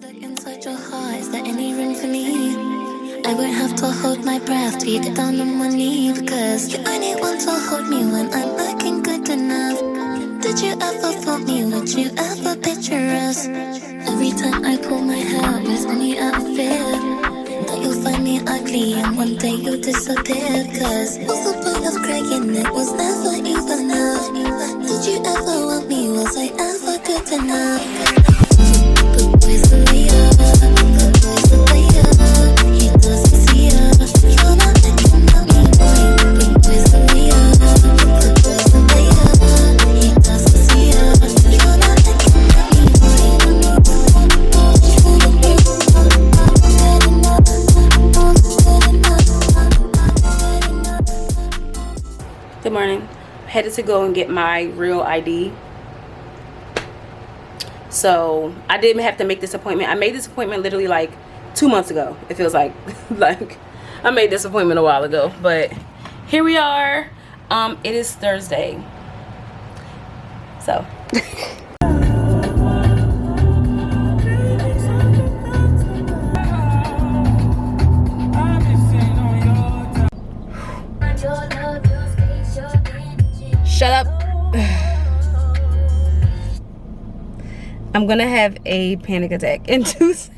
Look inside your heart, is there any room for me? I won't have to hold my breath till you get down on one knee, because you only want to hold me when I'm looking good enough. Did you ever fool me? Would you ever picture us? Every time I pull my hair, it's only out of fear that you'll find me ugly and one day you'll disappear. Cause what's the point of crying? It was never enough. Did you ever want me? Was I ever good enough? But boys the way up, but boys the way up. He doesn't see us. You're not thinking about me, boy. But boys the way up, but boys the way up. He doesn't see us. You're not thinking about me, boy. Good morning. Headed to go and get my real ID. So I didn't have to make this appointment. I made this appointment literally like 2 months ago. It feels like like I made this appointment a while ago, but here we are. It is Thursday. So shut up. I'm gonna have a panic attack in 2 seconds.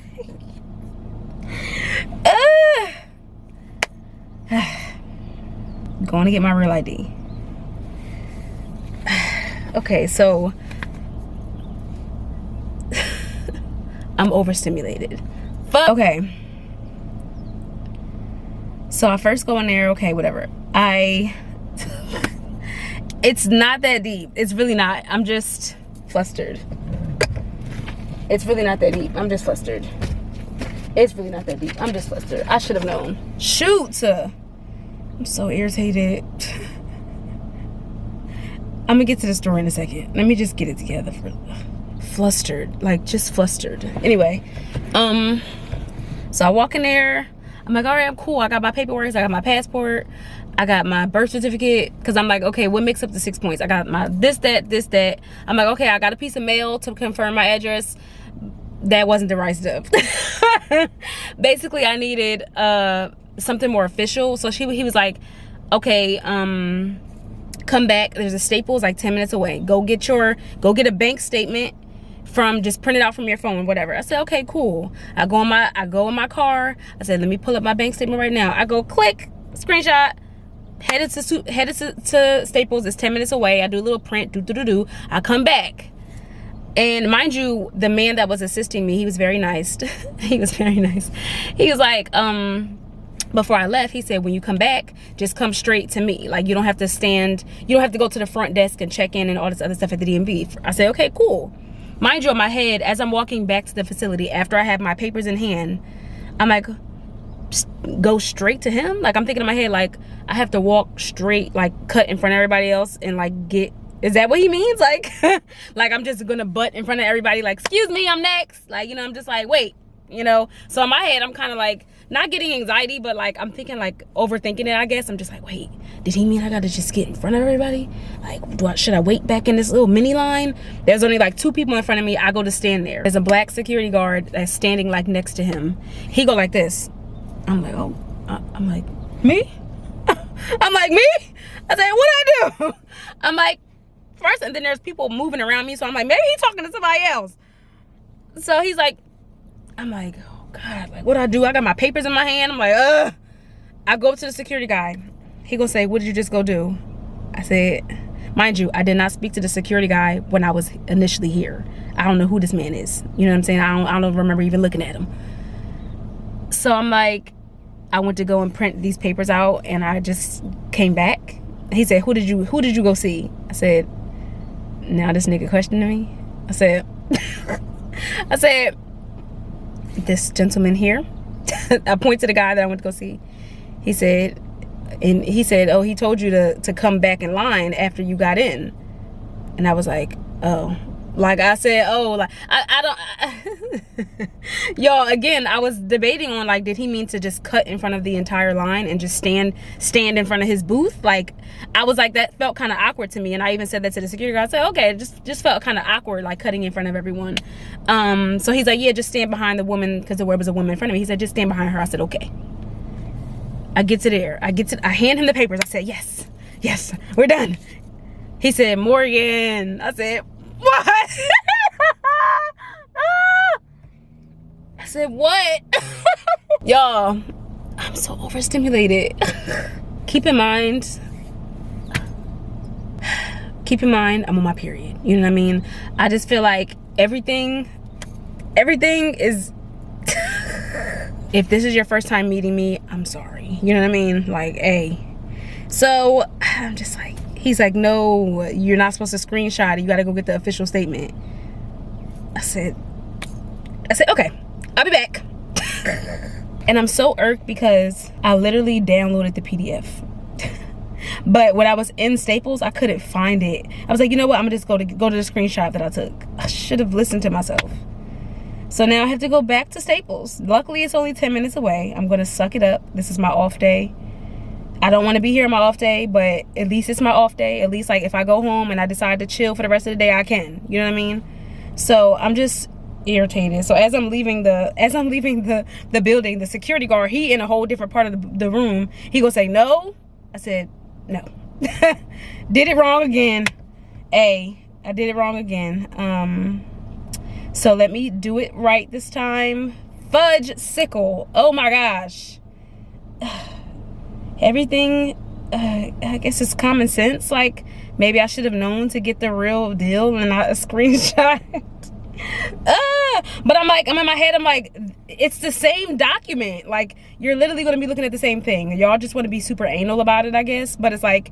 Going to get my real ID. Okay, so I'm overstimulated. Okay. So I first go in there, okay, whatever. It's not that deep. It's really not. I'm just flustered. It's really not that deep. I'm just flustered. It's really not that deep. I'm just flustered. I should have known. Shoot! I'm so irritated. I'm gonna get to the story in a second. Let me just get it together. Flustered. Like, just flustered. Anyway. So I walk in there. I'm like, all right, I'm cool. I got my paperwork. I got my passport. I got my birth certificate, because I'm like, okay, what makes up the 6 points? I got my this, that. I'm like, okay, I got a piece of mail to confirm my address. That wasn't the right stuff. Basically, I needed something more official. So he was like, okay, come back. There's a Staples like 10 minutes away. Go get a bank statement from, just print it out from your phone, whatever. I said, okay, cool. I go in my car. I said, let me pull up my bank statement right now. I go click, screenshot. Headed to Staples. It's 10 minutes away. I do a little print. I come back, and mind you, the man that was assisting me, he was very nice. He was very nice. He was like, before I left, he said, when you come back, just come straight to me. Like, you don't have to stand. You don't have to go to the front desk and check in and all this other stuff at the DMV. I said, okay, cool. Mind you, in my head, as I'm walking back to the facility after I have my papers in hand, I'm like, go straight to him? Like, I'm thinking in my head, like, I have to walk straight, like, cut in front of everybody else and like get, is that what he means? Like like I'm just gonna butt in front of everybody, like, excuse me, I'm next. Like, you know, I'm just like, wait, you know. So in my head, I'm kind of like not getting anxiety, but like I'm thinking, like, overthinking it, I guess. I'm just like, wait, did he mean I gotta just get in front of everybody? Like, should I wait back in this little mini line? There's only like 2 people in front of me. I go to stand there. There's a black security guard that's standing like next to him. He go like this. I'm like, oh, I'm like, me? I'm like, me? I said, what I do? I'm like, first, and then there's people moving around me, so I'm like, maybe he's talking to somebody else. So he's like, I'm like, oh God, like, what do I do? I got my papers in my hand. I'm like, ugh. I go up to the security guy. He gonna say, what did you just go do? I said, mind you, I did not speak to the security guy when I was initially here. I don't know who this man is. You know what I'm saying? I don't remember even looking at him. So I'm like, I went to go and print these papers out, and I just came back. He said, who did you go see? I said, now this nigga questioning me. I said, this gentleman here. I point to the guy that I went to go see. He said, oh, he told you to come back in line after you got in. And I was like, oh. Like, I said, oh, like, I don't, Y'all, again, I was debating on, like, did he mean to just cut in front of the entire line and just stand in front of his booth? Like, I was like, that felt kind of awkward to me. And I even said that to the security guard. I said, okay, it just felt kind of awkward, like cutting in front of everyone. So he's like, yeah, just stand behind the woman, because there was a woman in front of me. He said, just stand behind her. I said, okay. I get to there. I hand him the papers. I said, yes, we're done. He said, Morgan. I said, what? I said, what? Y'all, I'm so overstimulated. Keep in mind, I'm on my period. You know what I mean? I just feel like everything is... If this is your first time meeting me, I'm sorry. You know what I mean? Like, hey. So, I'm just like, he's like, no, you're not supposed to screenshot it. You got to go get the official statement. I said, okay, I'll be back. And I'm so irked because I literally downloaded the PDF. But when I was in Staples, I couldn't find it. I was like, you know what? I'm gonna just go to the screenshot that I took. I should have listened to myself. So now I have to go back to Staples. Luckily, it's only 10 minutes away. I'm gonna suck it up. This is my off day. I don't want to be here on my off day, but at least it's my off day. At least, like, if I go home and I decide to chill for the rest of the day, I can. You know what I mean? So I'm just irritated. So as I'm leaving the building, the security guard, he in a whole different part of the room. He gonna say no. I said no. Did it wrong again. I did it wrong again. So let me do it right this time. Fudge sickle. Oh my gosh. Everything, I guess it's common sense. Like, maybe I should have known to get the real deal and not a screenshot. But I'm in my head, I'm like, it's the same document. Like, you're literally going to be looking at the same thing. Y'all just want to be super anal about it, I guess. But it's like,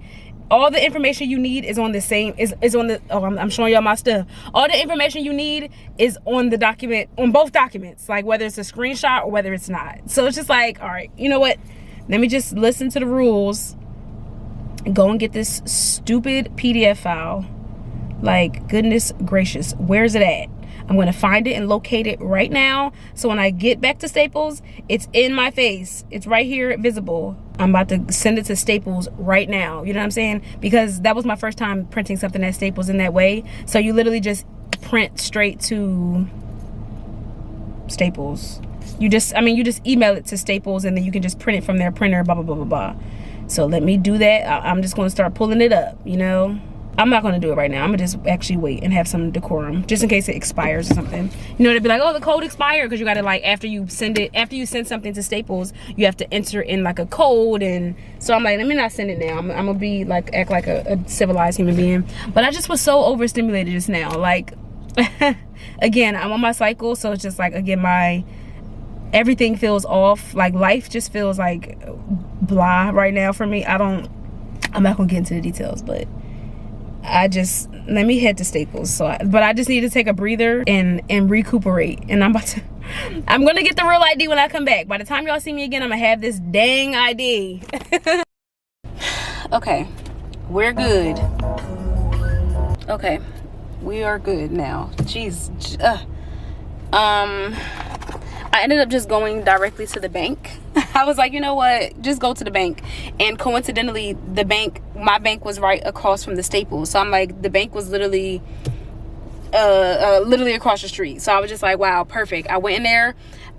all the information you need is on the same, is on the, oh, I'm showing y'all my stuff. All the information you need is on the document, on both documents. Like, whether it's a screenshot or whether it's not. So it's just like, all right, you know what? Let me just listen to the rules and go and get this stupid PDF file. Like, goodness gracious, where's it at? I'm going to find it and locate it right now. So when I get back to Staples, it's in my face. It's right here, visible. I'm about to send it to Staples right now. You know what I'm saying? Because that was my first time printing something at Staples in that way. So you literally just print straight to Staples. You just email it to Staples and then you can just print it from their printer, blah, blah, blah, blah, blah. So let me do that. I'm just going to start pulling it up, you know? I'm not going to do it right now. I'm going to just actually wait and have some decorum just in case it expires or something. You know, they'd be like, oh, the code expired, because you got to, like, after you send something to Staples, you have to enter in, like, a code. And so I'm like, let me not send it now. I'm going to be, like, act like a civilized human being. But I just was so overstimulated just now. Like, again, I'm on my cycle. So it's just like, again, everything feels off. Like, life just feels like blah right now for me. I'm not going to get into the details, but let me head to Staples. But I just need to take a breather and recuperate. And I'm gonna get the real ID when I come back. By the time y'all see me again, I'm gonna have this dang ID. Okay, we're good. Okay, we are good now. Jeez. I ended up just going directly to the bank. I was like, you know what, just go to the bank. And coincidentally, my bank was right across from the Staples. So I'm like, the bank was literally across the street. So I was just like, wow, perfect. I went in there.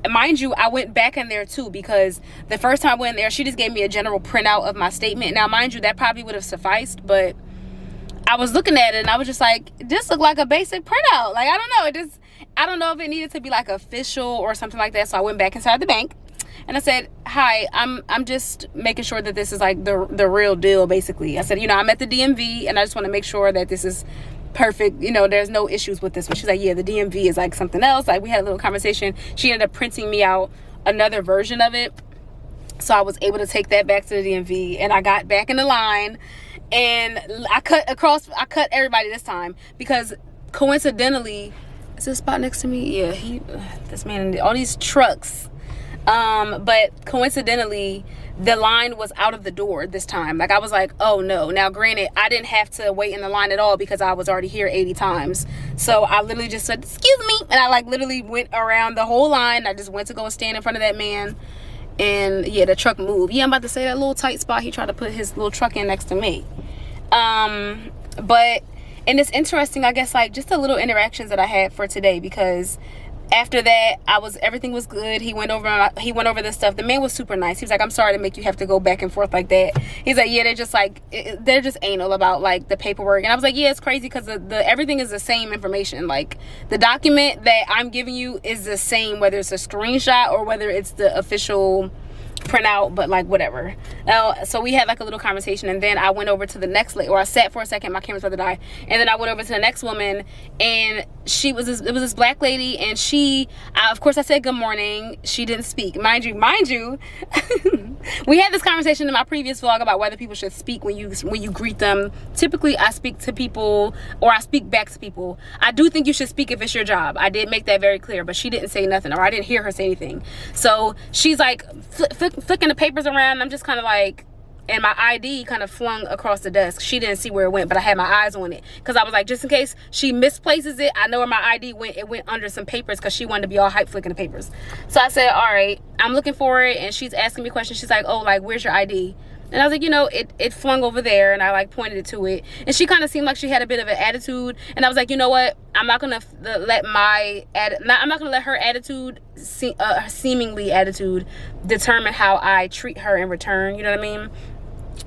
Mind you, I went back in there too, because the first time I went in there, she just gave me a general printout of my statement. Now, mind you, that probably would have sufficed, but I was looking at it and I was just like, this looked like a basic printout. Like, I don't know if it needed to be like official or something like that. So I went back inside the bank and I said, hi, I'm just making sure that this is like the real deal, basically. I said, you know, I'm at the DMV and I just want to make sure that this is perfect. You know, there's no issues with this one. She's like, yeah, the DMV is like something else. Like, we had a little conversation. She ended up printing me out another version of it. So I was able to take that back to the DMV and I got back in the line and I cut everybody this time because coincidentally, is this spot next to me? Yeah, this man, all these trucks. But coincidentally, the line was out of the door this time. Like, I was like, oh no. Now granted, I didn't have to wait in the line at all because I was already here 80 times. So I literally just said, excuse me, and I like literally went around the whole line. I just went to go and stand in front of that man, and yeah, the truck moved. Yeah, I'm about to say that little tight spot he tried to put his little truck in next to me. But and it's interesting, I guess, like just the little interactions that I had for today, because after that, everything was good. He went over this stuff. The man was super nice. He was like, I'm sorry to make you have to go back and forth like that. He's like, yeah, they're just anal about like the paperwork. And I was like, yeah, it's crazy because the everything is the same information. Like, the document that I'm giving you is the same, whether it's a screenshot or whether it's the official printout, but like whatever. So we had like a little conversation, and then I went over to the next lady, or I sat for a second, my camera's about to die, and then I went over to the next woman, and it was this black lady, and of course I said good morning. She didn't speak, mind you. We had this conversation in my previous vlog about whether people should speak when you greet them. Typically I speak to people, or I speak back to people. I do think you should speak if it's your job. I did make that very clear, but she didn't say nothing, or I didn't hear her say anything. So she's like flicking the papers around, and I'm just kind of like, and my ID kind of flung across the desk. She didn't see where it went, but I had my eyes on it because I was like, just in case she misplaces it, I know where my ID went. It went under some papers because she wanted to be all hype flicking the papers. So I said, all right, I'm looking for it, and she's asking me questions. She's like, oh, like, where's your ID? And I was like, you know, it flung over there, and I like pointed it to it, and she kind of seemed like she had a bit of an attitude, and I was like, you know what, I'm not gonna let her attitude, seemingly attitude, determine how I treat her in return. You know what I mean?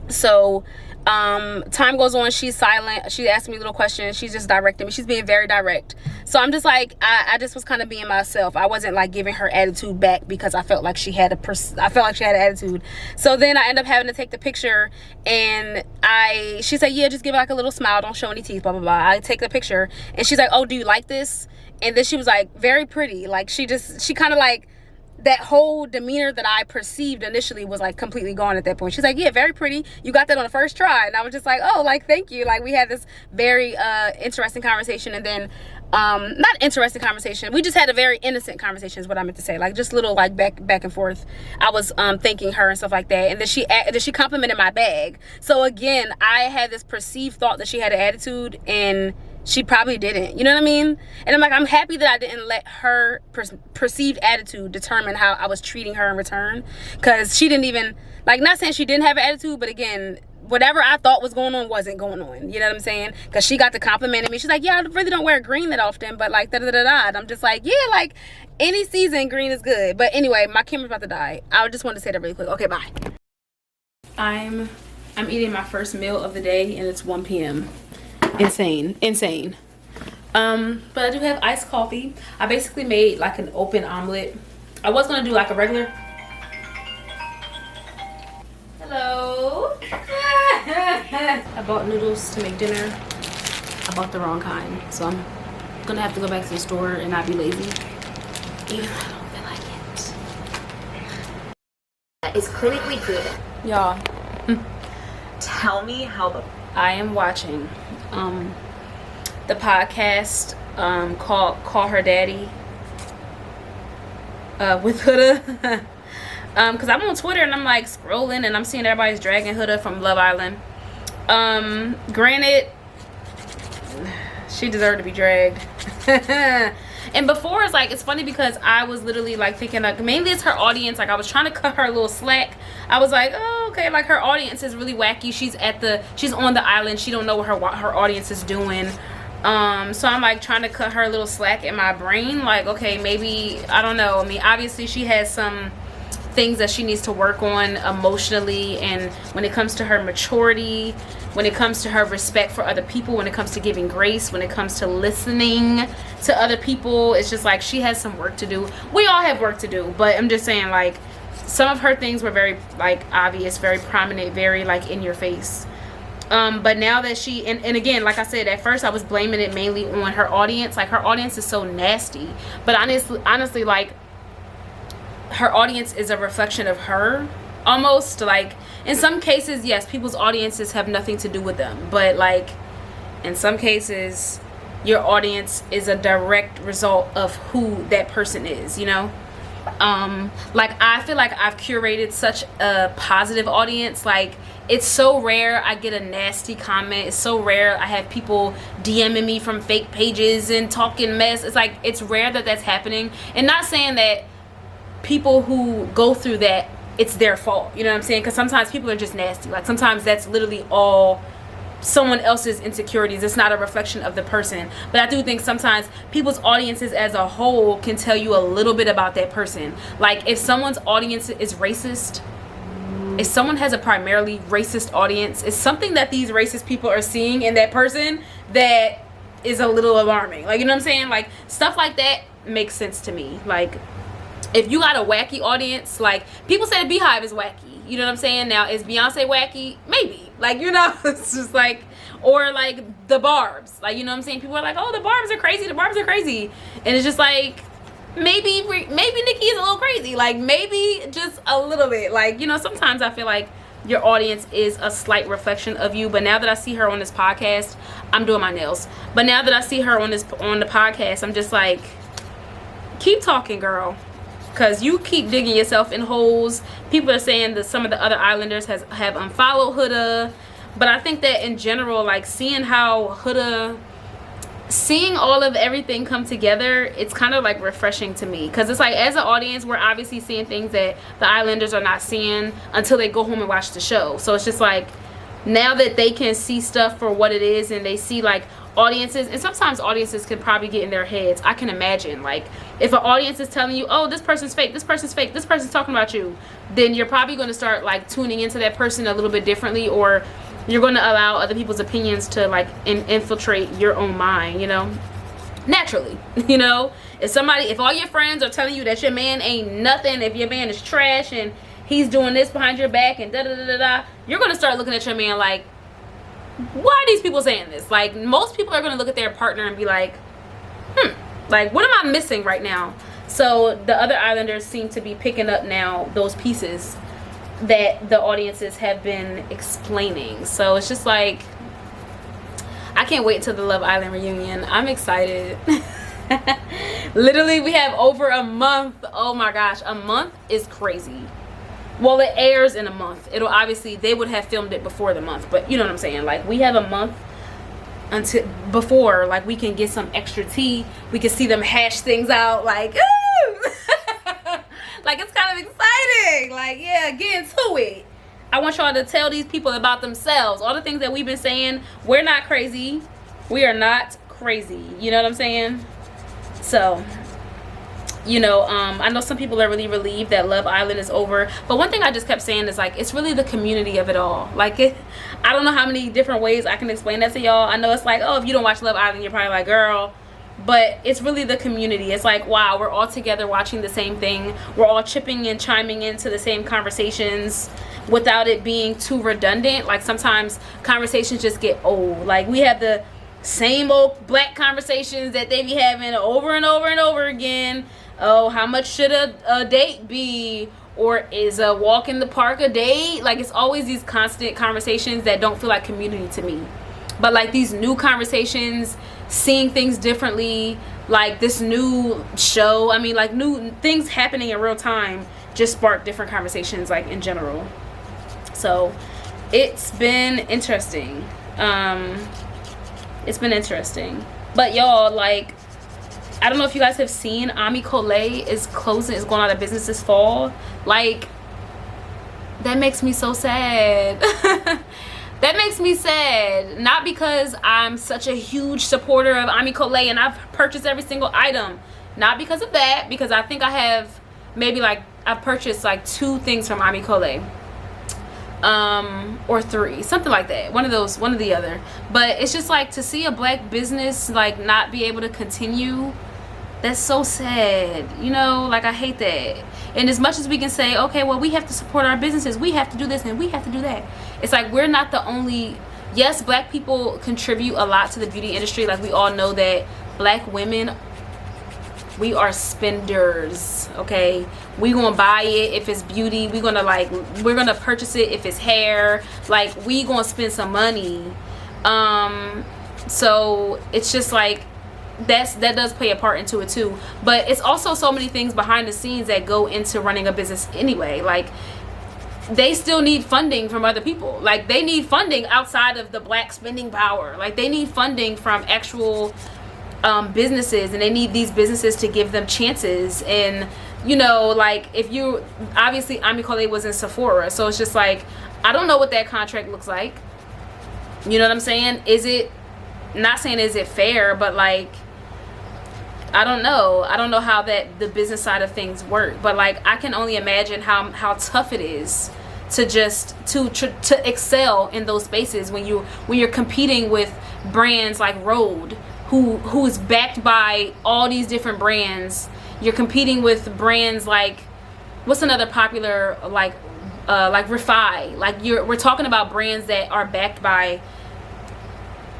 So time goes on, she's silent, she's asking me little questions, she's just directing me, she's being very direct. So I'm just like, I just was kind of being myself. I wasn't like giving her attitude back because I felt like she had an attitude. So then I end up having to take the picture, and she said, yeah, just give it like a little smile, don't show any teeth, blah blah blah. I take the picture, and she's like, oh, do you like this? And then she was like, very pretty. Like, she kind of like, that whole demeanor that I perceived initially was like completely gone at that point. She's like, yeah, very pretty. You got that on the first try. And I was just like, oh, like, thank you. Like, we had this very interesting conversation. And then not interesting conversation, we just had a very innocent conversation is what I meant to say. Like, just little like back and forth. I was thanking her and stuff like that. And then she complimented my bag. So again, I had this perceived thought that she had an attitude, and she probably didn't. You know what I mean? And I'm like, I'm happy that I didn't let her perceived attitude determine how I was treating her in return. Because she didn't even, like, not saying she didn't have an attitude, but again, whatever I thought was going on wasn't going on. You know what I'm saying? Because she got to complimenting me. She's like, yeah, I really don't wear green that often, but like, da-da-da-da. And I'm just like, yeah, like, any season green is good. But anyway, my camera's about to die. I just wanted to say that really quick. Okay, bye. I'm eating my first meal of the day, and it's 1 p.m. Insane. But I do have iced coffee. I basically made like an open omelet. I was gonna do like a regular. Hello. I bought noodles to make dinner. I bought the wrong kind, so I'm gonna have to go back to the store and not be lazy, even though I don't feel like it. Is clinically good. Y'all, Tell me how the I am watching the podcast called Her Daddy with Huda. Because I'm on Twitter and I'm like scrolling and I'm seeing everybody's dragging Huda from Love Island. Granted, she deserved to be dragged. And before, it's like, it's funny because I was literally like thinking like mainly it's her audience. Like, I was trying to cut her a little slack. I was like, oh, okay, like her audience is really wacky. She's on the island. She don't know what her audience is doing. So I'm like trying to cut her a little slack in my brain. Like, okay, maybe, I don't know. I mean, obviously she has some things that she needs to work on emotionally, and when it comes to her maturity, when it comes to her respect for other people, when it comes to giving grace, when it comes to listening to other people, it's just like she has some work to do. We all have work to do, but I'm just saying, like, some of her things were very like obvious, very prominent, very like in your face. But now that she and again, like I said, at first I was blaming it mainly on her audience. Like, her audience is so nasty, but honestly, like, her audience is a reflection of her, almost. Like, in some cases, yes, people's audiences have nothing to do with them, but like in some cases your audience is a direct result of who that person is, you know. Like I feel like I've curated such a positive audience. Like it's so rare I get a nasty comment. It's so rare I have people DMing me from fake pages and talking mess. It's like it's rare that that's happening. And not saying that people who go through that, it's their fault, you know what I'm saying? Because sometimes people are just nasty. Like sometimes that's literally all someone else's insecurities. It's not a reflection of the person. But I do think sometimes people's audiences as a whole can tell you a little bit about that person. Like if someone's audience is racist, if someone has a primarily racist audience, it's something that these racist people are seeing in that person that is a little alarming. Like, you know what I'm saying? Like stuff like that makes sense to me. Like if you got a wacky audience, like people say the Beehive is wacky, you know what I'm saying? Now is Beyonce wacky? Maybe, like, you know, it's just like, or like the Barbs, like, you know what I'm saying? People are like, oh, the Barbs are crazy, the Barbs are crazy, and it's just like maybe Nicki is a little crazy, like maybe just a little bit, like, you know, sometimes I feel like your audience is a slight reflection of you. But now that I see her on this podcast, I'm doing my nails, but now that I see her on the podcast, I'm just like, keep talking, girl. Because you keep digging yourself in holes. People are saying that some of the other Islanders have unfollowed Huda. But I think that in general, like seeing how Huda, seeing all of everything come together, it's kind of like refreshing to me. Because it's like as an audience, we're obviously seeing things that the Islanders are not seeing until they go home and watch the show. So it's just like now that they can see stuff for what it is, and they see like audiences, and sometimes audiences can probably get in their heads. I can imagine, like if an audience is telling you, oh, this person's fake, this person's fake, this person's talking about you, then you're probably going to start like tuning into that person a little bit differently, or you're going to allow other people's opinions to like infiltrate your own mind, you know, naturally. You know, if all your friends are telling you that your man ain't nothing, if your man is trash and he's doing this behind your back and da da da da da, you're going to start looking at your man like, why are these people saying this? Like most people are going to look at their partner and be like, like what am I missing right now? So the other Islanders seem to be picking up now those pieces that the audiences have been explaining. So it's just like, I can't wait till the Love Island reunion. I'm excited. Literally we have over a month. Oh my gosh, a month is crazy. Well, it airs in a month. It'll obviously, they would have filmed it before the month, but you know what I'm saying? Like we have a month until before, like we can get some extra tea. We can see them hash things out, like, ooh! Like it's kind of exciting. Like, yeah, get into it. I want y'all to tell these people about themselves. All the things that we've been saying, we're not crazy. We are not crazy. You know what I'm saying? So, you know, I know some people are really relieved that Love Island is over, but one thing I just kept saying is like, it's really the community of it all. Like I don't know how many different ways I can explain that to y'all. I know it's like, oh, if you don't watch Love Island, you're probably like, girl, but it's really the community. It's like, wow, we're all together watching the same thing. We're all chipping and chiming into the same conversations without it being too redundant. Like sometimes conversations just get old. Like we have the same old black conversations that they be having over and over and over again. Oh, how much should a date be? Or is a walk in the park a date? Like it's always these constant conversations that don't feel like community to me. But like these new conversations, seeing things differently, like this new show, I mean like new things happening in real time just spark different conversations like in general. So it's been interesting. It's been interesting. But y'all, like, I don't know if you guys have seen Ami Collet is closing, is going out of business this fall. Like, that makes me so sad. That makes me sad. Not because I'm such a huge supporter of Ami Collet and I've purchased every single item. Not because of that, because I think I have maybe like, I've purchased like 2 things from Ami Collet. Or 3, something like that, one of those, one or the other. But it's just like to see a black business like not be able to continue, that's so sad, you know. Like I hate that. And as much as we can say, okay, well, we have to support our businesses, we have to do this and we have to do that, it's like we're not the only, yes, black people contribute a lot to the beauty industry. Like we all know that black women, we are spenders, okay? We gonna buy it if it's beauty. We're gonna purchase it if it's hair. Like we gonna spend some money. So it's just like that does play a part into it too. But it's also so many things behind the scenes that go into running a business anyway. Like, they still need funding from other people. Like, they need funding outside of the black spending power. Like, they need funding from actual businesses, and they need these businesses to give them chances. And, you know, like, if you, obviously Ami Coley was in Sephora, so it's just like, I don't know what that contract looks like. You know what I'm saying? Is it, not saying is it fair, but like, I don't know how that the business side of things work. But like, I can only imagine how tough it is to just to excel in those spaces when you're competing with brands like Rode, who is backed by all these different brands. You're competing with brands like, what's another popular, like Refi. Like, we're talking about brands that are backed by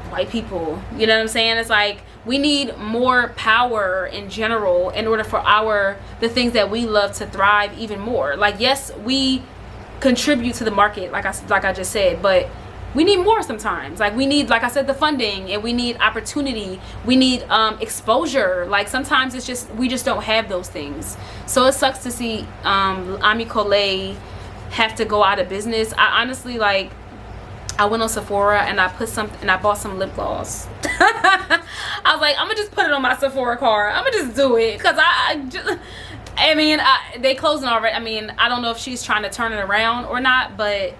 white people. You know what I'm saying? It's like, we need more power in general in order for the things that we love to thrive even more. Like, yes, we contribute to the market, like I just said, but we need more sometimes. Like, we need, like I said, the funding, and we need opportunity, we need exposure. Like, sometimes it's just, we just don't have those things. So it sucks to see Ami Coley have to go out of business. I honestly, like, I went on Sephora and I bought some lip gloss. I was like, I'm gonna just put it on my Sephora card. I'm gonna just do it, because I mean, they closing already. I mean, I don't know if she's trying to turn it around or not, but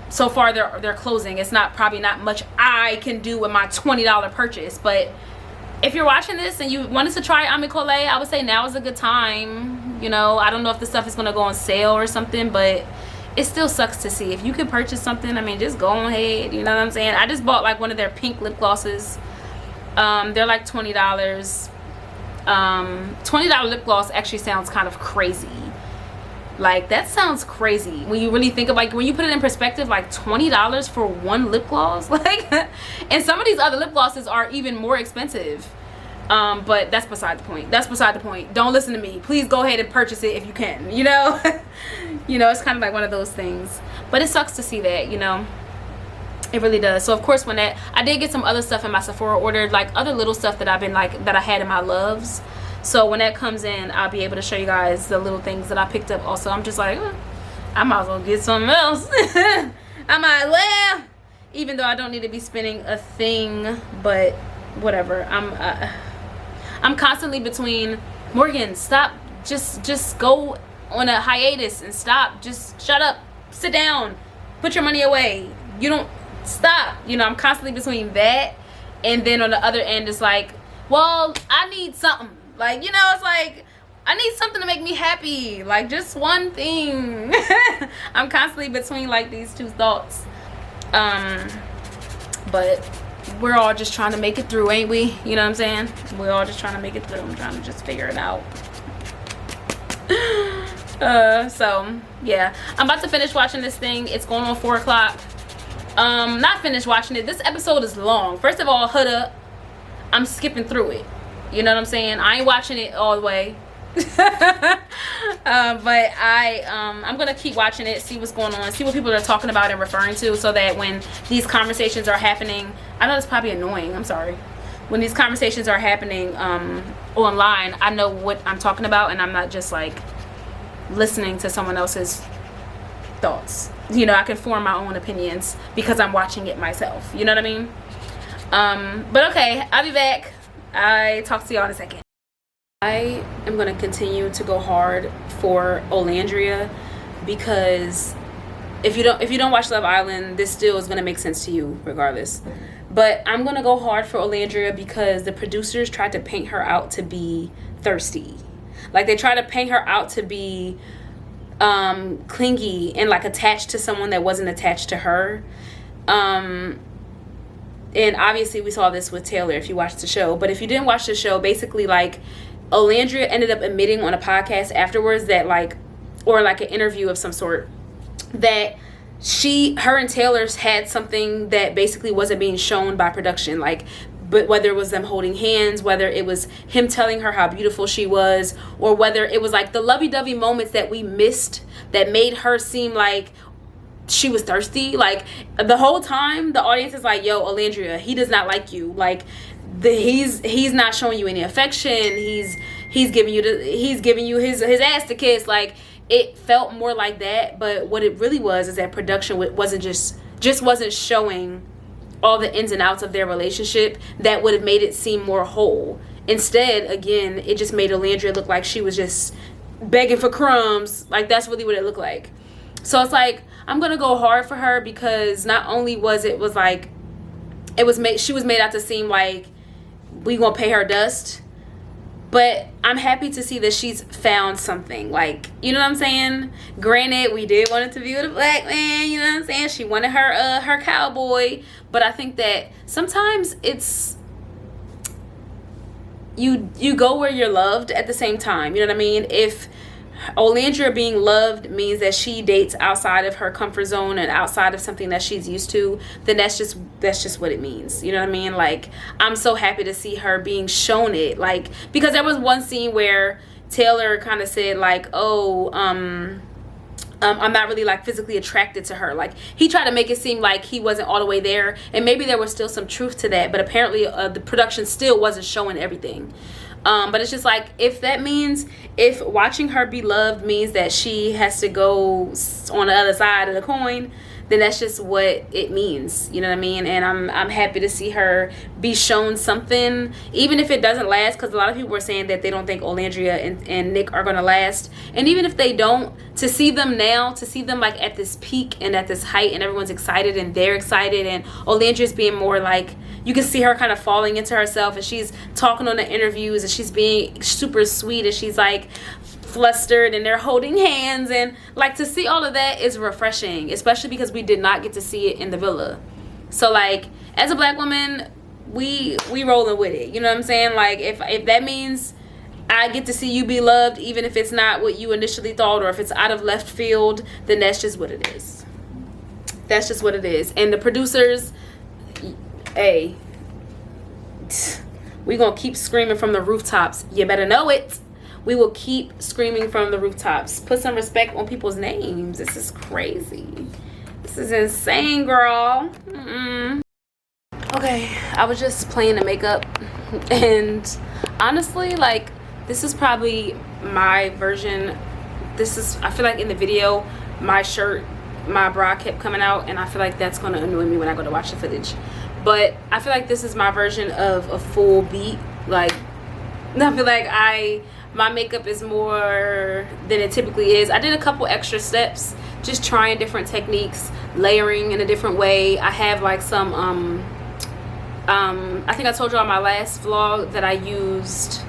so far they're closing. It's probably not much I can do with my $20 purchase. But if you're watching this and you wanted to try Ami Coley, I would say now is a good time. You know, I don't know if the stuff is gonna go on sale or something, but it still sucks to see. If you can purchase something, I mean, just go ahead. You know what I'm saying? I just bought like one of their pink lip glosses. They're like $20. $20 lip gloss actually sounds kind of crazy. Like, that sounds crazy when you really think of, like, when you put it in perspective, like $20 for one lip gloss. Like, and some of these other lip glosses are even more expensive. But that's beside the point. That's beside the point. Don't listen to me. Please go ahead and purchase it if you can, you know. You know, it's kind of like one of those things. But it sucks to see that, you know. It really does. So of course, when I did get some other stuff in my Sephora ordered, like other little stuff that I've been like, that I had in my loves. So when that comes in, I'll be able to show you guys the little things that I picked up. Also, I'm just like, I might as well get something else. I might well, even though I don't need to be spending a thing, but whatever. I'm constantly between, Morgan, stop, just go on a hiatus and stop, just shut up, sit down, put your money away, you don't, stop. You know, I'm constantly between that, and then on the other end it's like, well, I need something, like, you know, it's like, I need something to make me happy, like just one thing. I'm constantly between like these two thoughts. But we're all just trying to make it through, ain't we? You know what I'm saying? We're all just trying to make it through. I'm trying to just figure it out. So yeah, I'm about to finish watching this thing. It's going on 4 o'clock. Not finished watching it. This episode is long. First of all, hold up, I'm skipping through it. You know what I'm saying? I ain't watching it all the way. But I'm gonna keep watching it, see what's going on, see what people are talking about and referring to, so that when these conversations are happening, I know it's probably annoying, I'm sorry, when these conversations are happening online, I know what I'm talking about, and I'm not just like listening to someone else's thoughts. You know, I can form my own opinions because I'm watching it myself. You know what I mean? But okay, I'll be back. I talk to y'all in a second. I am going to continue to go hard for Olandria, because if you don't watch Love Island, this still is going to make sense to you regardless. But I'm going to go hard for Olandria because the producers tried to paint her out to be thirsty. Like, they tried to paint her out to be clingy and like attached to someone that wasn't attached to her. And obviously we saw this with Taylor if you watched the show. But if you didn't watch the show, basically like Olandria ended up admitting on a podcast afterwards that like, or like an interview of some sort, that her and Taylor's had something that basically wasn't being shown by production. Like, but whether it was them holding hands, whether it was him telling her how beautiful she was, or whether it was like the lovey-dovey moments that we missed that made her seem like she was thirsty. Like, the whole time the audience is like, yo, Olandria, he does not like you. Like, he's not showing you any affection. He's giving you his ass to kiss. Like, it felt more like that. But what it really was is that production wasn't just wasn't showing all the ins and outs of their relationship that would have made it seem more whole. Instead, again, it just made Olandria look like she was just begging for crumbs. Like, that's really what it looked like. So it's like, I'm gonna go hard for her, because not only she was made out to seem like we gonna pay her dust, but I'm happy to see that she's found something. Like, you know what I'm saying? Granted, we did want it to be with a black man, you know what I'm saying? She wanted her cowboy, but I think that sometimes it's you go where you're loved at the same time. You know what I mean? If Olandria being loved means that she dates outside of her comfort zone and outside of something that she's used to, then that's just what it means. You know what I mean? Like, I'm so happy to see her being shown it. Like, because there was one scene where Taylor kind of said, like, oh, I'm not really, like, physically attracted to her. Like, he tried to make it seem like he wasn't all the way there, and maybe there was still some truth to that, but apparently the production still wasn't showing everything. But it's just like, if watching her be loved means that she has to go on the other side of the coin, then that's just what it means. You know what I mean? And I'm happy to see her be shown something, even if it doesn't last, because a lot of people were saying that they don't think Olandria and Nick are going to last. And even if they don't, to see them now, to see them like at this peak and at this height, and everyone's excited and they're excited, and Olandria's being more like, you can see her kind of falling into herself, and she's talking on the interviews, and she's being super sweet, and she's like flustered, and they're holding hands, and like, to see all of that is refreshing, especially because we did not get to see it in the villa. So like, as a black woman, we rolling with it, you know what I'm saying? Like, if that means I get to see you be loved, even if it's not what you initially thought, or if it's out of left field, then that's just what it is. That's just what it is. And the producers, hey, we gonna keep screaming from the rooftops. You better know it. We will keep screaming from the rooftops. Put some respect on people's names. This is crazy. This is insane, girl. Okay, I was just playing the makeup, and honestly, like, this is probably my version. I feel like in the video, my bra kept coming out, and I feel like that's gonna annoy me when I go to watch the footage. But I feel like this is my version of a full beat. Like, I feel like my makeup is more than it typically is. I did a couple extra steps, just trying different techniques, layering in a different way. I have like some I think I told you on my last vlog that I used,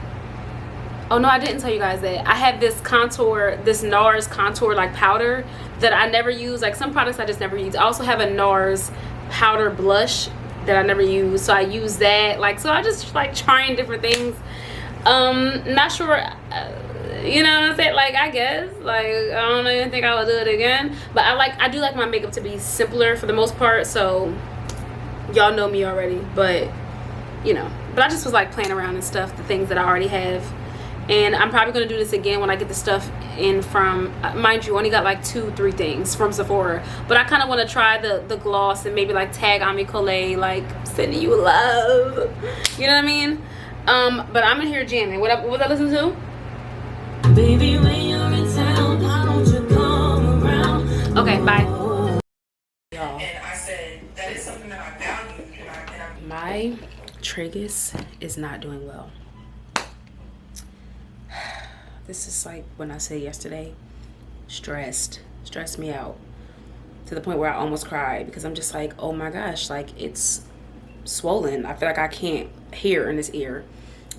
oh no, I didn't tell you guys that I have this NARS contour like powder that I never use. Like, some products I just never use. I also have a NARS powder blush that I never use, so I use that. Like, so I just like trying different things. Not sure, you know what I'm saying? Like, I guess, like, I don't even think I would do it again, but I do like my makeup to be simpler for the most part, so y'all know me already. But you know, but I just was like playing around and stuff, the things that I already have. And I'm probably going to do this again when I get the stuff in from, mind you, only got like 2-3 things from Sephora. But I kind of want to try the gloss and maybe like tag Ami Colette, like, sending you love. You know what I mean? But I'm in here jamming. What was I listening to? Baby, when you're in town, why don't you come around? Okay, bye. Y'all. And I said, that is something that I value. My tragus is not doing well. This is like when I said yesterday, stressed me out to the point where I almost cried, because I'm just like, oh my gosh, like, it's swollen. I feel like I can't hear in this ear.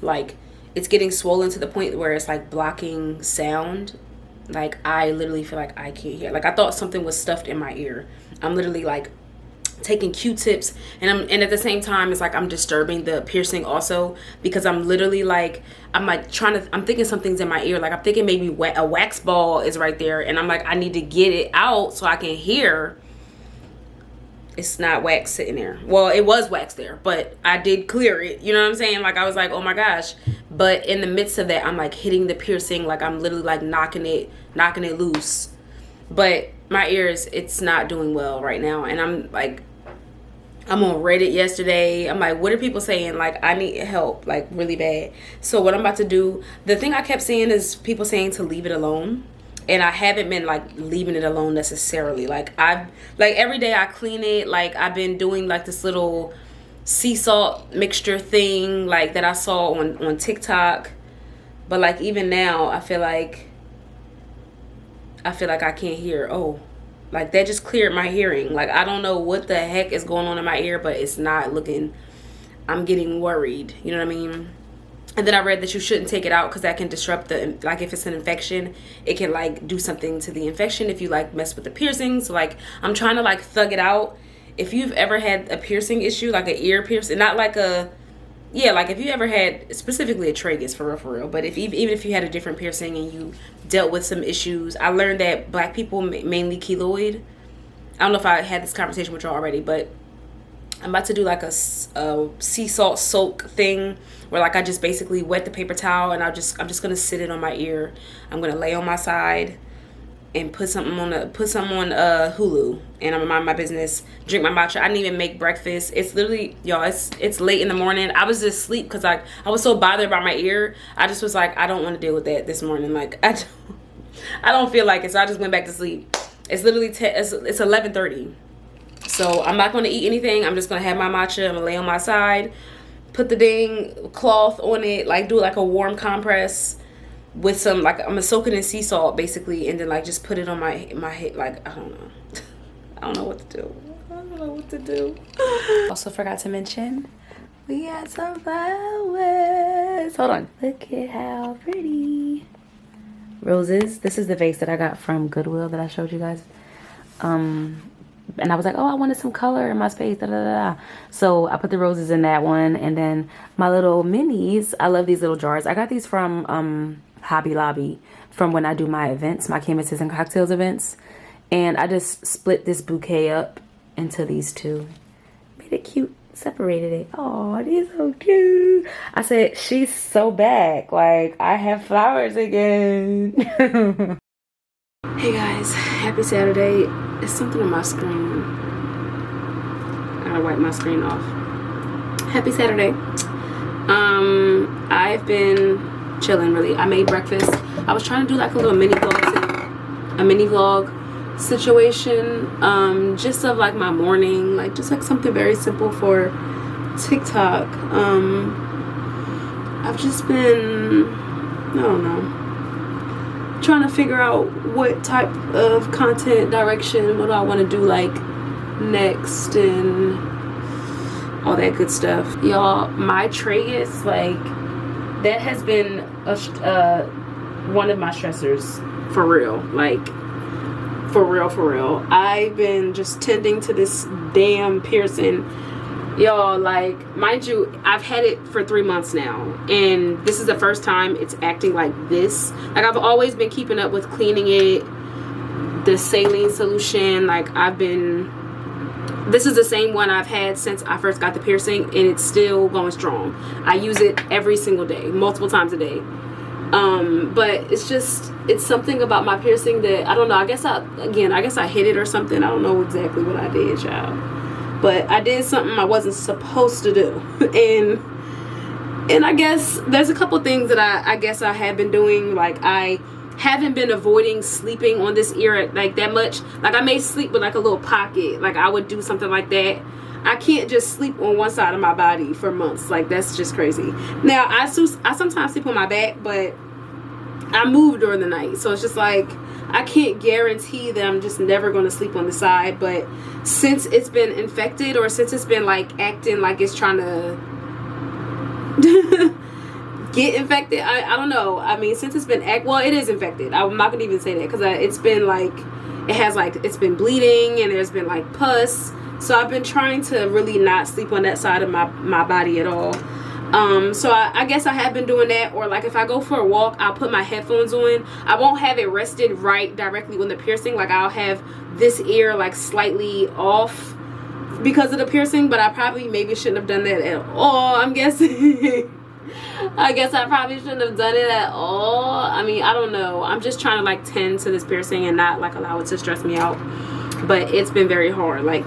Like, it's getting swollen to the point where it's like blocking sound. Like, I literally feel like I can't hear. Like, I thought something was stuffed in my ear. I'm literally like taking Q-tips, and at the same time, it's like I'm disturbing the piercing also, because I'm literally like, I'm thinking something's in my ear. Like, I'm thinking maybe a wax ball is right there, and I'm like, I need to get it out so I can hear. It's not wax sitting there. Well, it was wax there, but I did clear it. You know what I'm saying? Like, I was like, oh my gosh. But in the midst of that, I'm like hitting the piercing, like I'm literally like knocking it loose. But my ears, it's not doing well right now, and I'm like, I'm on Reddit yesterday. I'm like, what are people saying? Like, I need help, like, really bad. So what I'm about to do, the thing I kept seeing is people saying to leave it alone. And I haven't been, like, leaving it alone necessarily. Like, every day I clean it. Like, I've been doing, like, this little sea salt mixture thing, like, that I saw on TikTok. But, like, even now, I feel like I can't hear. Oh, like, that just cleared my hearing. Like, I don't know what the heck is going on in my ear, but it's not looking, I'm getting worried. You know what I mean? And then I read that you shouldn't take it out because that can disrupt the, like, if it's an infection, it can, like, do something to the infection if you, like, mess with the piercing. So, like, I'm trying to, like, thug it out. If you've ever had a piercing issue, like an ear piercing, not like a, yeah, like if you ever had specifically a tragus, for real, but even if you had a different piercing and you dealt with some issues, I learned that black people, mainly keloid, I don't know if I had this conversation with y'all already, but I'm about to do like a sea salt soak thing where, like, I just basically wet the paper towel and I'm just gonna sit it on my ear. I'm gonna lay on my side and put something on Hulu, and I'm gonna mind my business, drink my matcha. I didn't even make breakfast. It's literally, y'all, it's late in the morning. I was just asleep because I was so bothered by my ear. I just was like, I don't want to deal with that this morning. Like, I don't feel like it, so I just went back to sleep. It's literally it's 11:30, so I'm not going to eat anything. I'm just going to have my matcha. I'm gonna lay on my side, put the dang cloth on it, like do like a warm compress with some, like, I'm gonna soak it in sea salt basically, and then, like, just put it on my head. Like, I don't know. I don't know what to do. Also forgot to mention, we got some flowers. Hold on. Look at how pretty. Roses. This is the vase that I got from Goodwill that I showed you guys. And I was like, oh, I wanted some color in my space, da, da, da. So I put the roses in that one, and then my little minis. I love these little jars. I got these from Hobby Lobby from when I do my events, my Canvases and Cocktails events, and I just split this bouquet up into these two. Made it cute, separated it. Oh, these so cute. I said, she's so back. Like, I have flowers again. Hey guys, happy Saturday. It's something on my screen. I gotta wipe my screen off. Happy Saturday. I've been chilling, really. I made breakfast. I was trying to do like a little mini vlog situation, just of like my morning, like just like something very simple for TikTok. I've just been, I don't know, trying to figure out what type of content direction, what do I want to do like next and all that good stuff. Y'all, my tragus, like, that has been one of my stressors, for real. Like, for real. I've been just tending to this damn piercing. Y'all, like, mind you, I've had it for 3 months now, and this is the first time it's acting like this. Like, I've always been keeping up with cleaning it, the saline solution. Like, this is the same one I've had since I first got the piercing, and it's still going strong. I use it every single day, multiple times a day. But it's something about my piercing that, I don't know, I guess I hit it or something. I don't know exactly what I did, child. But I did something I wasn't supposed to do. And I guess there's a couple things that I guess I have been doing. Like, I haven't been avoiding sleeping on this ear like that much. Like, I may sleep with like a little pocket. Like, I would do something like that. I can't just sleep on one side of my body for months. Like, that's just crazy. Now, I sometimes sleep on my back, but I move during the night. So it's just like, I can't guarantee that I'm just never going to sleep on the side. But since it's been infected, or since it's been like acting like it's trying to get infected, I don't know. I mean, since it's been well, it is infected. I'm not gonna even say that, because it's been like, it's been bleeding, and there's been like pus. So I've been trying to really not sleep on that side of my body at all. So I guess I have been doing that. Or like, if I go for a walk, I'll put my headphones on. I won't have it rested right directly on the piercing. Like, I'll have this ear like slightly off because of the piercing, but I probably maybe shouldn't have done that at all, I'm guessing. I guess I probably shouldn't have done it at all. I mean, I don't know. I'm just trying to like tend to this piercing and not like allow it to stress me out. But it's been very hard. Like,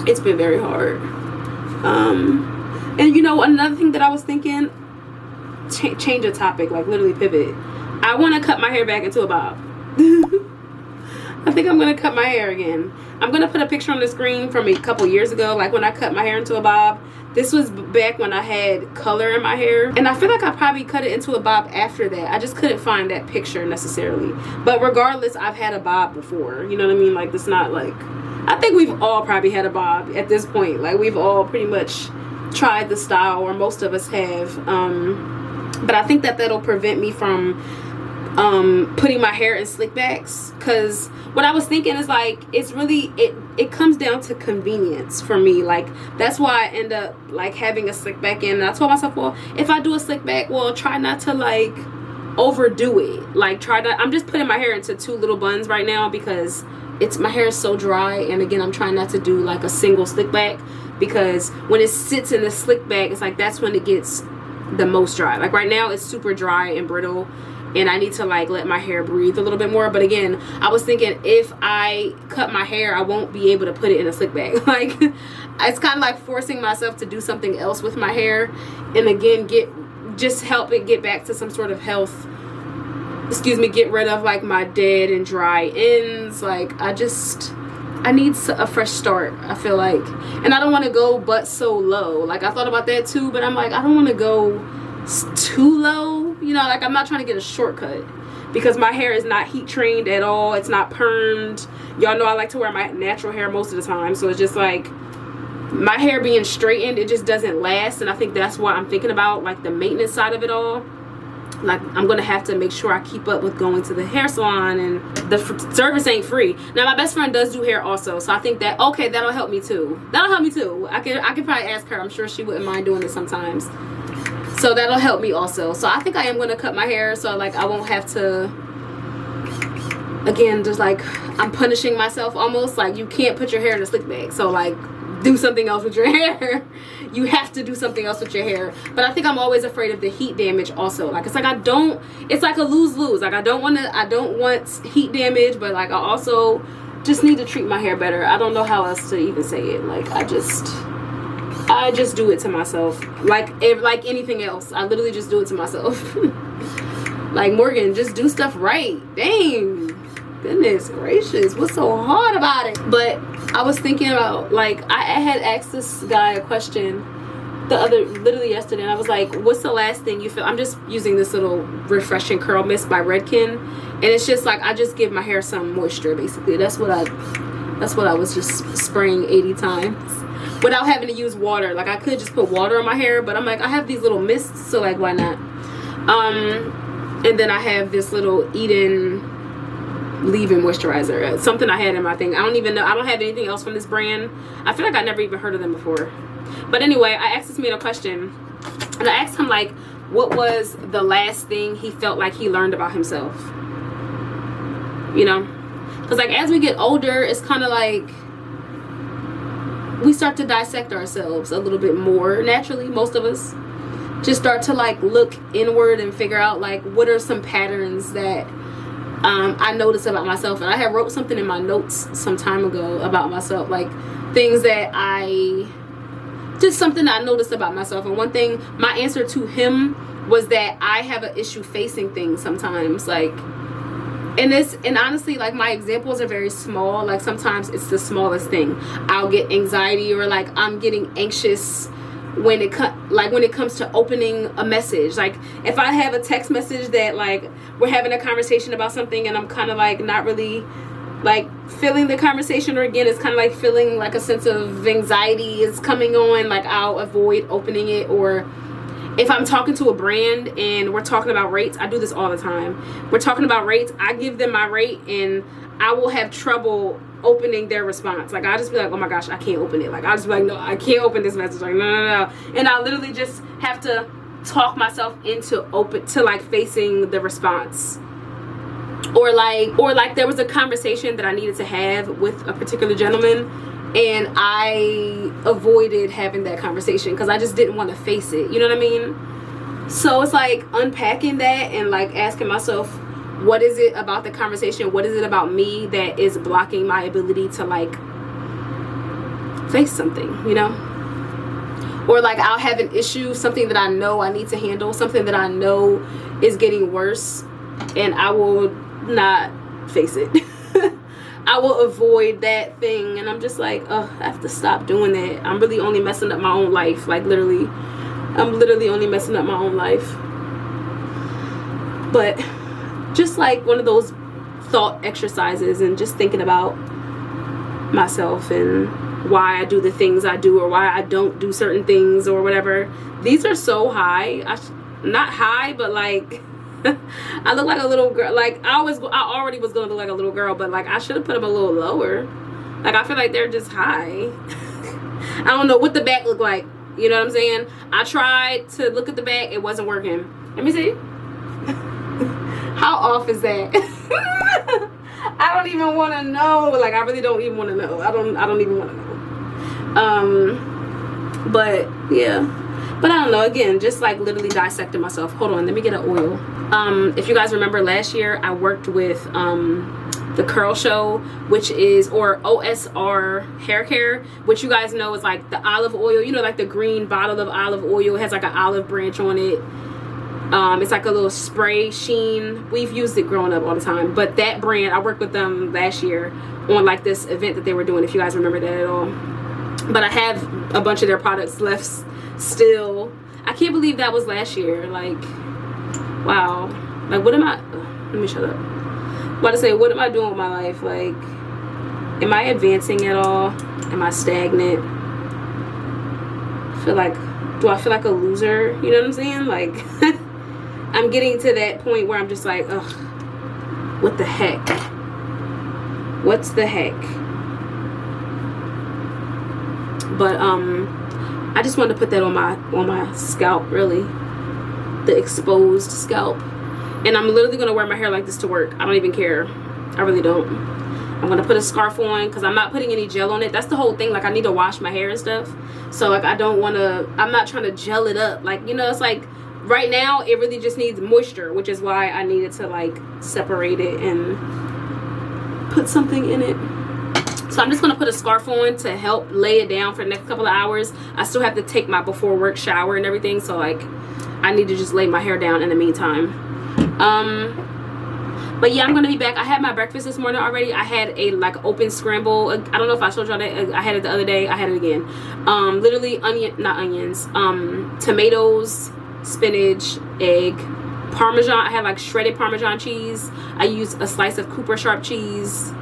It's been very hard. And you know, another thing that I was thinking, change a topic, like literally pivot. I want to cut my hair back into a bob. I think I'm going to cut my hair again. I'm going to put a picture on the screen from a couple years ago, like when I cut my hair into a bob. This was back when I had color in my hair. And I feel like I probably cut it into a bob after that. I just couldn't find that picture necessarily. But regardless, I've had a bob before. You know what I mean? Like, it's not like... I think we've all probably had a bob at this point. Like, we've all pretty much tried the style, or most of us have. But I think that that'll prevent me from putting my hair in slick backs, because what I was thinking is like, it's really, it comes down to convenience for me. Like, that's why I end up like having a slick back in. And I told myself, well, if I do a slick back, well, try not to like overdo it. Like, try not, I'm just putting my hair into 2 little buns right now because my hair is so dry. And again, I'm trying not to do like a single slick back, because when it sits in the slick back, it's like that's when it gets the most dry. Like right now it's super dry and brittle, and I need to like let my hair breathe a little bit more. But again, I was thinking if I cut my hair, I won't be able to put it in a slick back. Like, it's kind of like forcing myself to do something else with my hair, and again just help it get back to some sort of health. Excuse me, get rid of like my dead and dry ends. Like, I need a fresh start, I feel like. And I don't want to go but so low. Like, I thought about that too, but I'm like, I don't want to go too low. You know, like, I'm not trying to get a shortcut, because my hair is not heat trained at all. It's not permed. Y'all know I like to wear my natural hair most of the time. So it's just like, my hair being straightened, it just doesn't last. And I think that's why I'm thinking about like the maintenance side of it all. Like, I'm gonna have to make sure I keep up with going to the hair salon, and the service ain't free. Now, my best friend does do hair also, so I think that, okay, that'll help me too. That'll help me too. I can probably ask her. I'm sure she wouldn't mind doing this sometimes. So that'll help me also. So I think I am gonna cut my hair, so like I won't have to, again, just like I'm punishing myself almost. Like, you can't put your hair in a slick bag, so like do something else with your hair. You have to do something else with your hair. But I think I'm always afraid of the heat damage also. Like, it's like it's like a lose-lose. Like, I don't want heat damage, but like I also just need to treat my hair better. I don't know how else to even say it. Like, I just do it to myself. Like anything else, I literally just do it to myself. Like, Morgan, just do stuff right. Dang, goodness gracious, what's so hard about it? But I was thinking about, like, I had asked this guy a question literally yesterday, and I was like, what's the last thing you feel? I'm just using this little refreshing curl mist by Redken, and it's just like, I just give my hair some moisture, basically. That's what I was just spraying 80 times without having to use water. Like, I could just put water on my hair, but I'm like, I have these little mists, so like, why not? And then I have this little Eden leave-in moisturizer. It's something I had in my thing. I don't even know. I don't have anything else from this brand. I feel like I never even heard of them before. But anyway, I asked this man a question, and I asked him like, what was the last thing he felt like he learned about himself? You know, because like as we get older, it's kind of like we start to dissect ourselves a little bit more naturally. Most of us just start to like look inward and figure out like, what are some patterns that I noticed about myself. And I had wrote something in my notes some time ago about myself, like things that just something that I noticed about myself. And one thing, my answer to him was that I have an issue facing things sometimes. Like, and honestly, like, my examples are very small. Like, sometimes it's the smallest thing. I'll get anxiety, or like I'm getting anxious when it comes to opening a message. Like, if I have a text message that like we're having a conversation about something, and I'm kind of like not really like feeling the conversation, or again, it's kind of like feeling like a sense of anxiety is coming on, like I'll avoid opening it. Or if I'm talking to a brand and we're talking about rates, I do this all the time. We're talking about rates, I give them my rate, and I will have trouble opening their response. Like, I'll just be like, oh my gosh, I can't open it. Like, I'll just be like, no, I can't open this message. Like, no. And I literally just have to talk myself into like facing the response. Or like there was a conversation that I needed to have with a particular gentleman, and I avoided having that conversation because I just didn't want to face it. You know what I mean? So it's like unpacking that and like asking myself, what is it about the conversation? What is it about me that is blocking my ability to like face something, you know? Or like I'll have an issue, something that I know I need to handle, something that I know is getting worse, and I will not face it. I will avoid that thing, and I'm just like, oh, I have to stop doing that. I'm really only messing up my own life. Like literally, I'm literally only messing up my own life. But just like one of those thought exercises, and just thinking about myself and why I do the things I do, or why I don't do certain things, or whatever. These are so high. Not high, but like I look like a little girl. Like I already was gonna look like a little girl, but like I should have put them a little lower. Like I feel like they're just high. I don't know what the back look like. You know what I'm saying? I tried to look at the back, it wasn't working. Let me see. How off is that? I don't even want to know. Like I really don't even want to know. I don't even want to know. But yeah, but I don't know. Again, just like literally dissecting myself. Hold on, let me get an oil. If you guys remember last year, I worked with the Curl Show, which is, or OSR hair care, which you guys know is like the olive oil, you know, like the green bottle of olive oil. It has like an olive branch on it. It's like a little spray sheen. We've used it growing up all the time, but that brand, I worked with them last year on like this event that they were doing, if you guys remember that at all. But I have a bunch of their products left still. I can't believe that was last year. Like, wow. Like, what am I, let me shut up. I'm about to say, what am I doing with my life? Like, am I advancing at all? Am I stagnant? Do I feel like a loser? You know what I'm saying? Like, I'm getting to that point where I'm just like, ugh, what the heck? What's the heck? But I just wanted to put that on my scalp, really, the exposed scalp. And I'm literally gonna wear my hair like this to work. I don't even care. I really don't. I'm gonna put a scarf on because I'm not putting any gel on it. That's the whole thing. Like I need to wash my hair and stuff. So like I'm not trying to gel it up. Like, you know, it's like right now it really just needs moisture, which is why I needed to like separate it and put something in it. So I'm just gonna put a scarf on to help lay it down for the next couple of hours. I still have to take my before work shower and everything, so like I need to just lay my hair down in the meantime. But yeah, I'm gonna be back. I had my breakfast this morning already. I had a like open scramble. I don't know if I showed y'all that. I had it the other day. I had it again. Literally tomatoes, spinach, egg, Parmesan. I had like shredded Parmesan cheese. I used a slice of Cooper sharp cheese.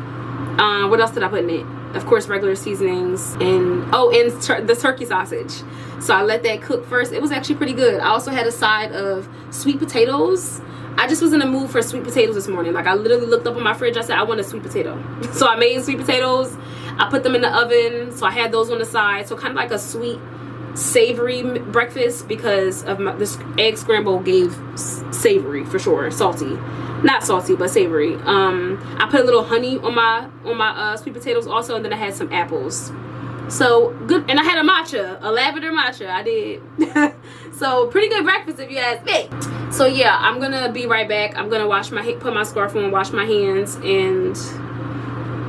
What else did I put in it? Of course, regular seasonings, and the turkey sausage. So I let that cook first. It was actually pretty good. I also had a side of sweet potatoes. I just was in the mood for sweet potatoes this morning. Like I literally looked up on my fridge. I said I want a sweet potato. So I made sweet potatoes. I put them in the oven. So I had those on the side. So kind of like a sweet, savory breakfast, because of this egg scramble gave savory for sure. Salty. Not salty, but savory. I put a little honey on my sweet potatoes also, and then I had some apples. So good. And I had a lavender matcha. I did. So pretty good breakfast if you ask me. So yeah, I'm gonna be right back. I'm gonna put my scarf on, wash my hands, and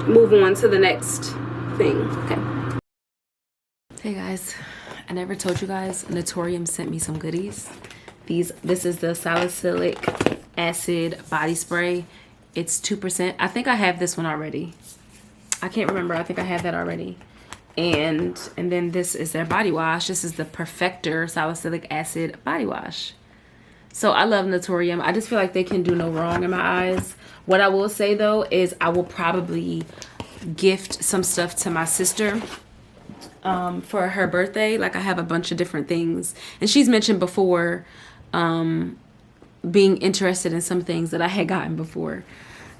move on to the next thing. Okay. Hey guys, I never told you guys, Naturium sent me some goodies. This is the salicylic acid body spray. It's 2%. I think I have this one already. I can't remember. I think I had that already. And then this is their body wash. This is the Perfector salicylic acid body wash. So I love Naturium. I just feel like they can do no wrong in my eyes. What I will say though is I will probably gift some stuff to my sister for her birthday. Like I have a bunch of different things, and she's mentioned before being interested in some things that I had gotten before.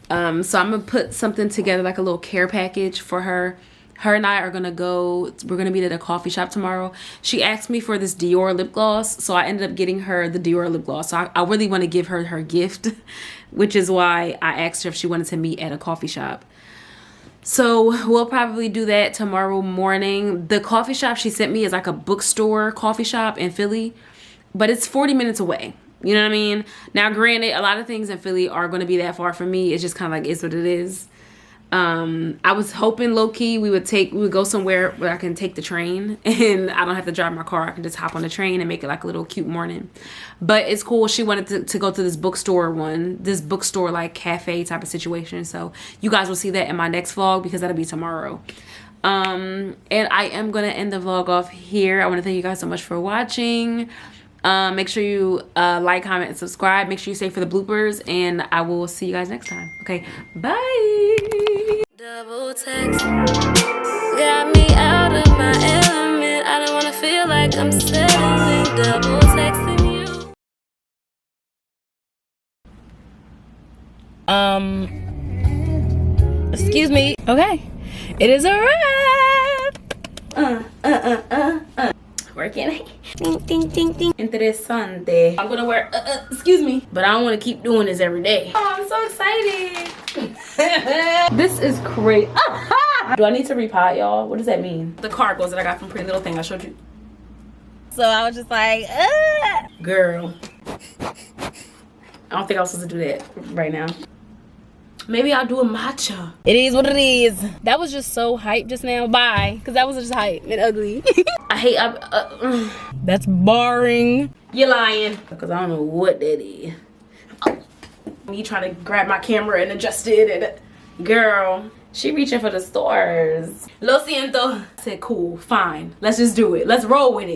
So I'm gonna put something together, like a little care package for her. Her and I are gonna we're gonna meet at a coffee shop tomorrow. She asked me for this Dior lip gloss, so I ended up getting her the Dior lip gloss. So I really want to give her her gift, which is why I asked her if she wanted to meet at a coffee shop. So we'll probably do that tomorrow morning. The coffee shop she sent me is like a bookstore coffee shop in Philly, but it's 40 minutes away. You know what I mean? Now, granted, a lot of things in Philly are going to be that far from me. It's just kind of like, it's what it is. I was hoping low-key we would go somewhere where I can take the train and I don't have to drive my car. I can just hop on the train and make it like a little cute morning. But it's cool. She wanted to go to this bookstore like cafe type of situation. So you guys will see that in my next vlog because that'll be tomorrow. And I am gonna end the vlog off here. I want to thank you guys so much for watching. Make sure you like, comment, and subscribe. Make sure you stay for the bloopers, and I will see you guys next time. Okay, bye. Double text got me out of my element. I don't wanna feel like I'm settling. Double texting you. Excuse me. Okay, it is a wrap. Working. Ding, ding, ding, ding. Interesante. I'm gonna wear, excuse me. But I don't want to keep doing this every day. Oh, I'm so excited. This is crazy. Do I need to repot, y'all? What does that mean? The cargos that I got from Pretty Little Thing I showed you. So I was just like, girl. I don't think I was supposed to do that right now. Maybe I'll do a matcha. It is what it is. That was just so hype just now. Bye. Because that was just hype and ugly. I hate... That's boring. You're lying. Because I don't know what that is. Me trying to grab my camera and adjust it. And girl, she reaching for the stars. Lo siento. I said, cool, fine. Let's just do it. Let's roll with it.